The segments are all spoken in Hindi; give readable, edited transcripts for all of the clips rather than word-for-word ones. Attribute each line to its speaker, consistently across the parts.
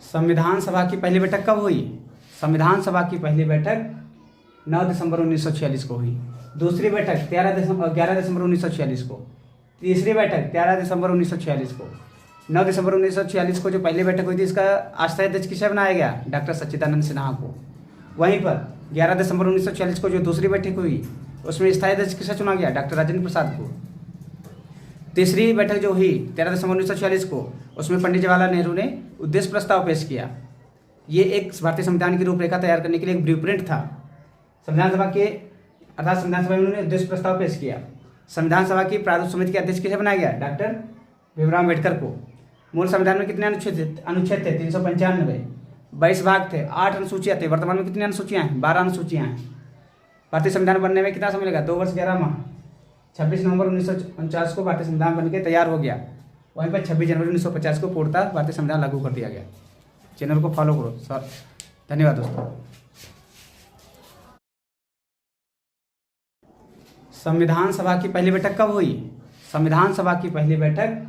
Speaker 1: संविधान सभा की पहली बैठक कब हुई? संविधान सभा की पहली बैठक 9 दिसंबर 1946 को हुई। दूसरी बैठक 11 दिसंबर 1946 को। तीसरी बैठक 13 दिसंबर 1946 को। 9 दिसंबर 1946 को जो पहली बैठक हुई थी, इसका अस्थायी अध्यक्ष किसे बनाया गया? डॉक्टर सच्चिदानंद सिन्हा को। वहीं पर 11 दिसंबर 1946 को जो दूसरी बैठक हुई, उसमें स्थायी अध्यक्ष किसे चुना गया? डॉक्टर राजेंद्र प्रसाद को। तीसरी बैठक जो हुई 13 दिसंबर 1946 को, उसमें पंडित जवाहरलाल नेहरू ने उद्देश्य प्रस्ताव पेश किया। ये एक भारतीय संविधान की रूपरेखा तैयार करने के लिए एक ब्लूप्रिंट था। संविधान सभा में उन्होंने उद्देश्य प्रस्ताव पेश किया। संविधान सभा की प्रारूप समिति के अध्यक्ष किसे बनाया गया? डॉक्टर भीमराव अम्बेडकर को। मूल संविधान में कितने अनुच्छेद थे? 395। 22 भाग थे, 8 अनुसूचियाँ थे। वर्तमान में कितनी अनुसूचियाँ हैं? 12 अनुसूचियाँ हैं। भारतीय संविधान बनने में कितना समय लगा? 2 वर्ष 11 माह। 26 नवंबर 1949 को भारतीय संविधान बनकर तैयार हो गया। वहीं पर 26 जनवरी 1950 को पूर्णतः भारतीय संविधान लागू कर दिया गया। चैनल को फॉलो करो सर। धन्यवाद दोस्तों। संविधान सभा की पहली बैठक कब हुई? संविधान सभा की पहली बैठक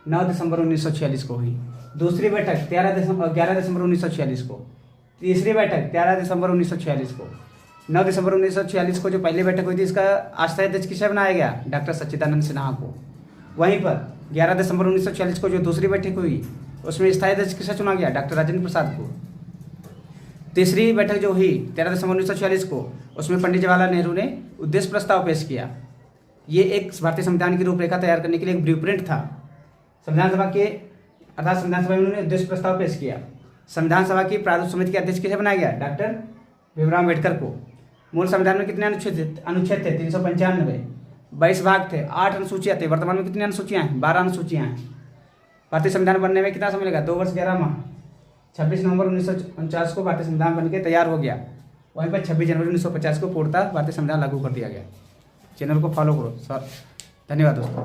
Speaker 1: 9 दिसंबर 1946 को हुई। दूसरी बैठक 11 दिसंबर 1946 को। तीसरी बैठक 13 दिसंबर 1946 को। 9 दिसंबर 1946 को जो पहली बैठक हुई थी, इसका अस्थायी अध्यक्ष किसे बनाया गया? डॉक्टर सच्चिदानंद सिन्हा को। वहीं पर 11 दिसंबर 1946 को जो दूसरी बैठक हुई, उसमें स्थायी अध्यक्ष किसे चुना गया? डॉक्टर राजेंद्र प्रसाद को। तीसरी बैठक जो हुई 13 दिसंबर 1946 को, उसमें पंडित जवाहरलाल नेहरू ने उद्देश्य प्रस्ताव पेश किया। ये एक भारतीय संविधान की रूपरेखा तैयार करने के लिए एक ब्लूप्रिंट था। संविधान सभा में उन्होंने उद्देश्य प्रस्ताव पेश किया। संविधान सभा की प्रारूप समिति के अध्यक्ष किसे बनाया गया? डॉक्टर भीमराव अम्बेडकर को। मूल संविधान में कितने अनुच्छेद थे? 395। 22 भाग थे, 8 अनुसूचियाँ थे। वर्तमान में कितनी अनुसूचियाँ हैं? 12 अनुसूचियाँ हैं। भारतीय संविधान बनने में कितना समय लगा? 2 वर्ष 11 माह। 26 नवंबर 1949 को भारतीय संविधान बनकर तैयार हो गया। वहीं पर 26 जनवरी 1950 को पूर्णतः भारतीय संविधान लागू कर दिया गया। चैनल को फॉलो करो सर। धन्यवाद दोस्तों।